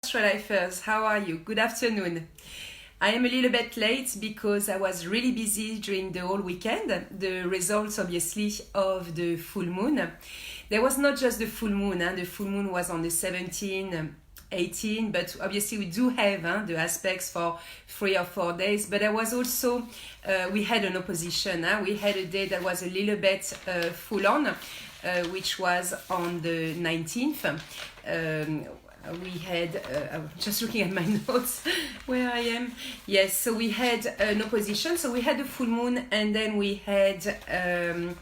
Astrolifers, how are you? Good afternoon. I am a little bit late because I was really busy during the whole weekend. The results, obviously, of the full moon. There was not just the full moon. The full moon was on the 17th, 18, but obviously we do have the aspects for 3 or 4 days. But there was also, we had an opposition. We had a day that was a little bit full on, which was on the 19th. We had, I'm just looking at my notes where I am. Yes, so we had an opposition. So we had the full moon, and then we had a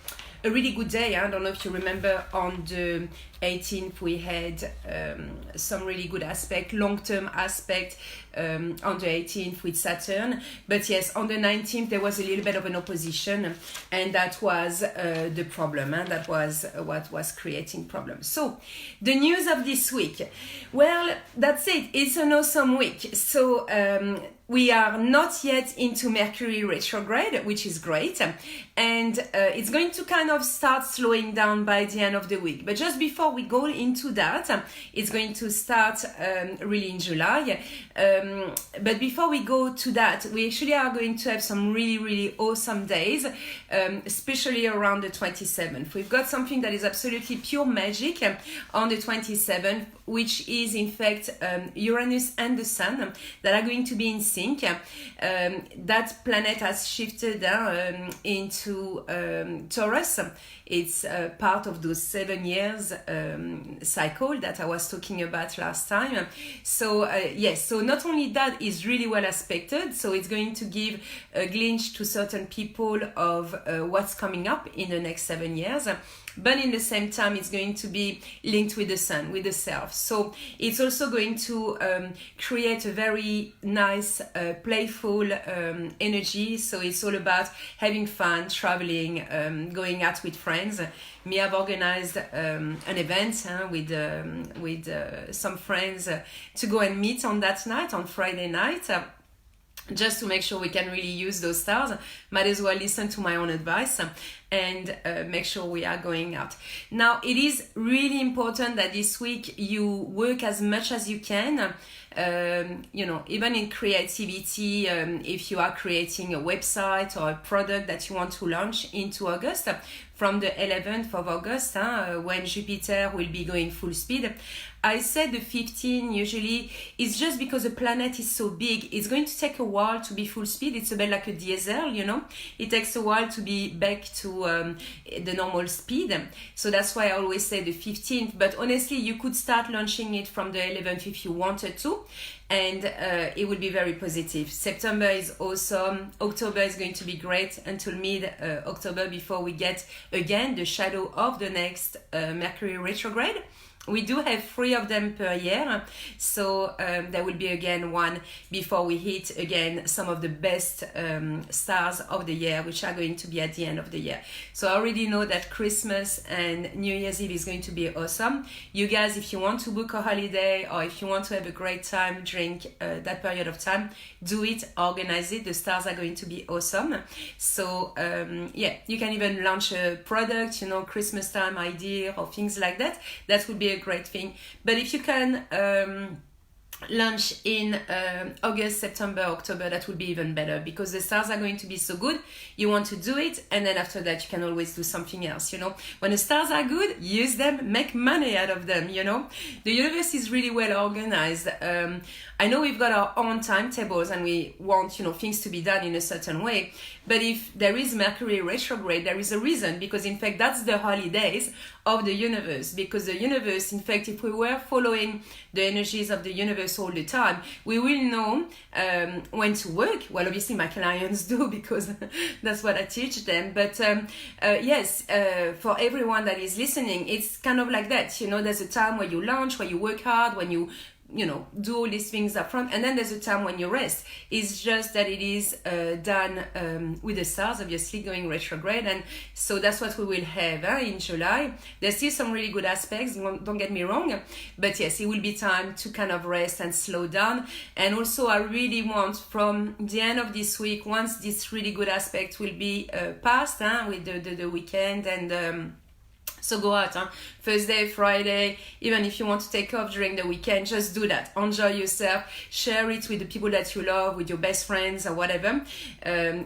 really good day. I don't know if you remember, on the 18th we had some really good aspect, long-term aspect on the 18th with Saturn. But yes, on the 19th there was a little bit of an opposition, and that was the problem. That was what was creating problems. So the news of this week, well, that's it. It's an awesome week. So we are not yet into Mercury retrograde, which is great, and it's going to kind of start slowing down by the end of the week. But just before we go into that, it's going to start really in July. But before we go to that, we actually are going to have some really, really awesome days, especially around the 27th. We've got something that is absolutely pure magic on the 27th, which is in fact Uranus and the Sun that are going to be in sync. That planet has shifted into Taurus. It's part of those 7 years cycle that I was talking about last time. So yes, so not only that is really well aspected, so it's going to give a glimpse to certain people of what's coming up in the next 7 years. But in the same time, it's going to be linked with the sun, with the self. So it's also going to create a very nice, playful energy. So it's all about having fun, traveling, going out with friends. Me, I've organized an event with some friends to go and meet on that night, on Friday night. Just to make sure we can really use those stars. Might as well listen to my own advice and make sure we are going out. Now, it is really important that this week you work as much as you can. Even in creativity, if you are creating a website or a product that you want to launch into August, from the 11th of August, when Jupiter will be going full speed. I said the 15 usually is just because the planet is so big. It's going to take a while to be full speed. It's a bit like a diesel, It takes a while to be back to the normal speed. So that's why I always say the 15th. But honestly, you could start launching it from the 11th if you wanted to. And it will be very positive. September is awesome. October is going to be great until mid-October before we get, again, the shadow of the next Mercury retrograde. We do have 3 of them per year, so there will be again one before we hit again some of the best stars of the year, which are going to be at the end of the year. So I already know that Christmas and New Year's Eve is going to be awesome. You guys, if you want to book a holiday or if you want to have a great time during that period of time, do it, organize it. The stars are going to be awesome. So you can even launch a product, Christmas time idea or things like that. That would be a great thing. But if you can launch in August, September, October, that would be even better because the stars are going to be so good. You want to do it, and then after that you can always do something else. When the stars are good, use them, make money out of them. The universe is really well organized. I know we've got our own timetables and we want things to be done in a certain way, but if there is Mercury retrograde, there is a reason, because in fact that's the holidays of the universe. Because the universe, in fact, if we were following the energies of the universe all the time, we will know when to work. Well, obviously my clients do because that's what I teach them. But for everyone that is listening, it's kind of like that. There's a time where you launch, where you work hard, when you do all these things up front, and then there's a time when you rest. It's just that it is done with the stars obviously going retrograde, and so that's what we will have in July. There's still some really good aspects, don't get me wrong, but yes, it will be time to kind of rest and slow down. And also I really want, from the end of this week, once this really good aspect will be passed with the weekend and so go out. Thursday, Friday, even if you want to take off during the weekend, just do that. Enjoy yourself, share it with the people that you love, with your best friends or whatever.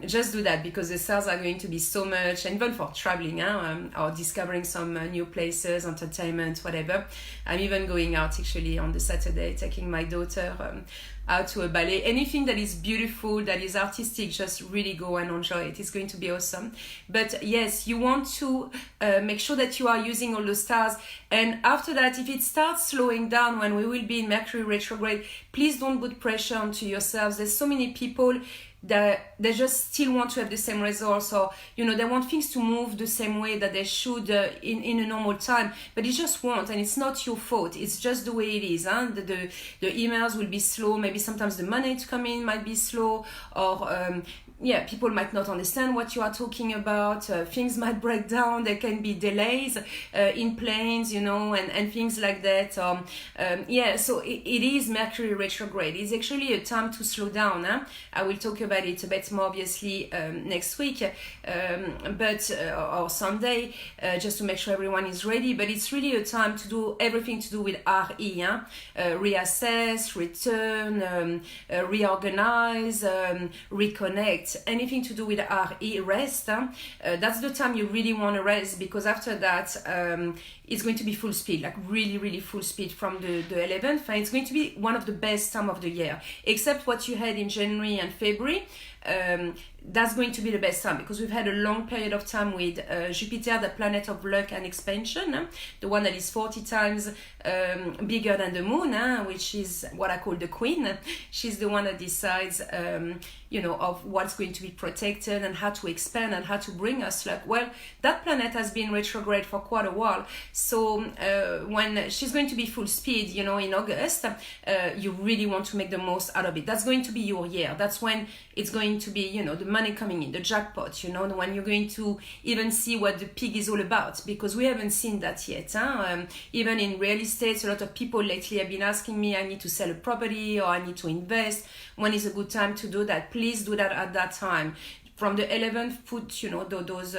Just do that, because the sales are going to be so much, and even for traveling or discovering some new places, entertainment, whatever. I'm even going out actually on the Saturday, taking my daughter out to a ballet. Anything that is beautiful, that is artistic, just really go and enjoy it. It's going to be awesome. But yes, you want to make sure that you are using all the stars. And after that, if it starts slowing down when we will be in Mercury retrograde, please don't put pressure onto yourselves. There's so many people that they just still want to have the same results, or they want things to move the same way that they should in a normal time, but it just won't, and it's not your fault. It's just the way it is. The emails will be slow, maybe sometimes the money to come in might be slow, or people might not understand what you are talking about. Things might break down. There can be delays in planes, and things like that. So it is Mercury retrograde. It's actually a time to slow down. I will talk about it a bit more obviously next week, or Sunday, just to make sure everyone is ready. But it's really a time to do everything to do with RE, reassess, return, reorganize, reconnect. Anything to do with RE, rest. That's the time you really want to rest, because after that it's going to be full speed, like really, really full speed from the 11th. And it's going to be one of the best time of the year, except what you had in January and February. That's going to be the best time, because we've had a long period of time with Jupiter, the planet of luck and expansion, the one that is 40 times bigger than the moon, which is what I call the queen. She's the one that decides of what's going to be protected and how to expand and how to bring us luck. Well, that planet has been retrograde for quite a while, so when she's going to be full speed, in August, you really want to make the most out of it. That's going to be your year. That's when it's going to be, the money coming in, the jackpot, when you're going to even see what the pig is all about, because we haven't seen that yet. Even in real estate, a lot of people lately have been asking me, I need to sell a property or I need to invest. When is a good time to do that? Please do that at that time. From the 11th, put, those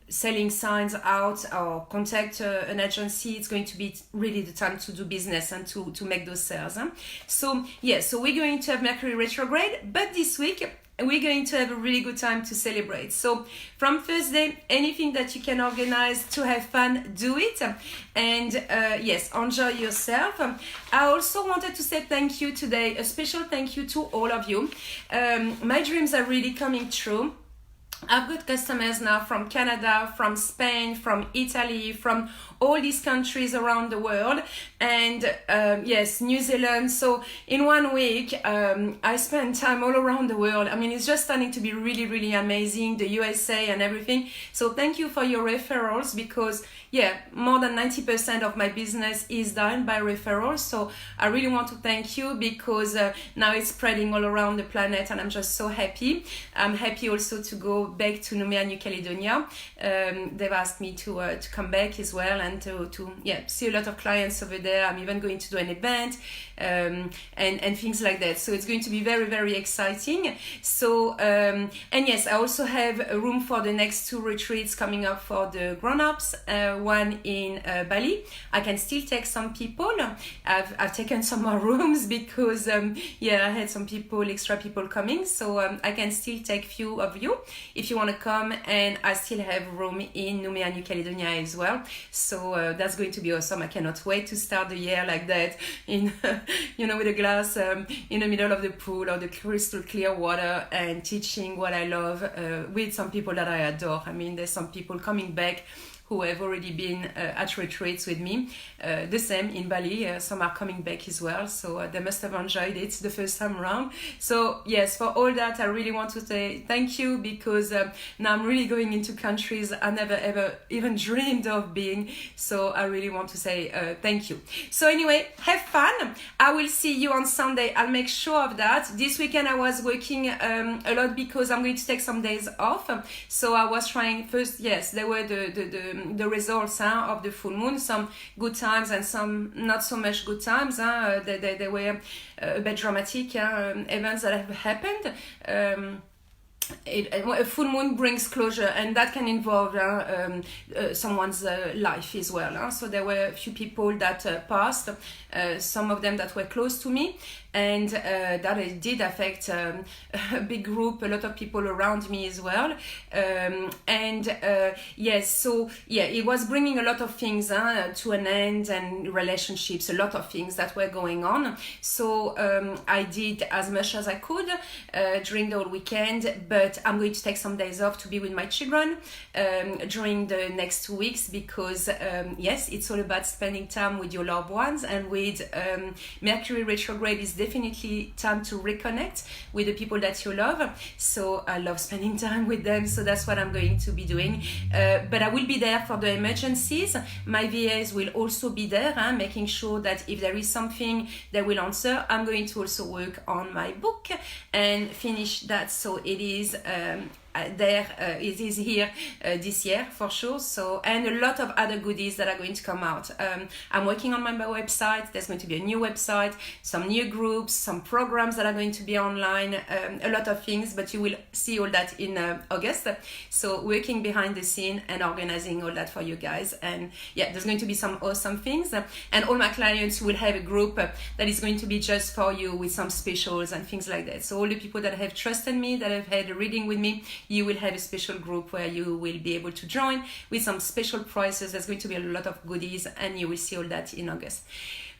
selling signs out, or contact an agency. It's going to be really the time to do business and to make those sales. So we're going to have Mercury retrograde, but this week we're going to have a really good time to celebrate. So from Thursday, anything that you can organize to have fun, do it. And enjoy yourself. I also wanted to say thank you today, a special thank you to all of you. My dreams are really coming true. I've got customers now from Canada, from Spain, from Italy, from all these countries around the world, and New Zealand. So in 1 week, I spent time all around the world. I mean, it's just starting to be really, really amazing, the USA and everything. So thank you for your referrals, because more than 90% of my business is done by referrals. So I really want to thank you, because now it's spreading all around the planet, and I'm just so happy. I'm happy also to go back to Nouméa, New Caledonia. They've asked me to come back as well, and to see a lot of clients over there. I'm even going to do an event and things like that. So it's going to be very, very exciting. So I also have a room for the next 2 retreats coming up for the grown-ups. One in Bali. I can still take some people. I've taken some more rooms because I had some extra people coming. So I can still take few of you if you want to come, and I still have room in Nouméa, New Caledonia as well. So that's going to be awesome. I cannot wait to start the year like that, in with a glass in the middle of the pool or the crystal clear water, and teaching what I love with some people that I adore. I mean, there's some people coming back who have already been at retreats with me. The same in Bali, some are coming back as well, so they must have enjoyed it the first time around. So yes, for all that, I really want to say thank you, because now I'm really going into countries I never ever even dreamed of being, so I really want to say thank you. So anyway, have fun. I will see you on Sunday. I'll make sure of that. This weekend I was working a lot because I'm going to take some days off, so I was trying first, there were the results of the full moon, some good times and some not so much good times. They were a bit dramatic events that have happened. a full moon brings closure, and that can involve someone's life as well. So there were a few people that passed, some of them that were close to me, and that it did affect a big group, a lot of people around me as well. Yes, so yeah, it was bringing a lot of things to an end, and relationships, a lot of things that were going on. So I did as much as I could during the whole weekend, but I'm going to take some days off to be with my children during the next 2 weeks, because yes, it's all about spending time with your loved ones, and with Mercury retrograde is definitely time to reconnect with the people that you love. So I love spending time with them, so that's what I'm going to be doing. But I will be there for the emergencies. My VAs will also be there, making sure that if there is something they will answer. I'm going to also work on my book and finish that, so it is it is here this year for sure. So, and a lot of other goodies that are going to come out. I'm working on my website. There's going to be a new website, some new groups, some programs that are going to be online, a lot of things, but you will see all that in August. So working behind the scene and organizing all that for you guys. And yeah, there's going to be some awesome things, and all my clients will have a group that is going to be just for you, with some specials and things like that. So all the people that have trusted me, that have had a reading with me, you will have a special group where you will be able to join with some special prices. There's going to be a lot of goodies, and you will see all that in August.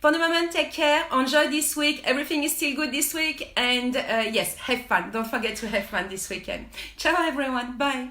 For the moment, take care, enjoy this week. Everything is still good this week, and yes, have fun. Don't forget to have fun this weekend. Ciao everyone, bye.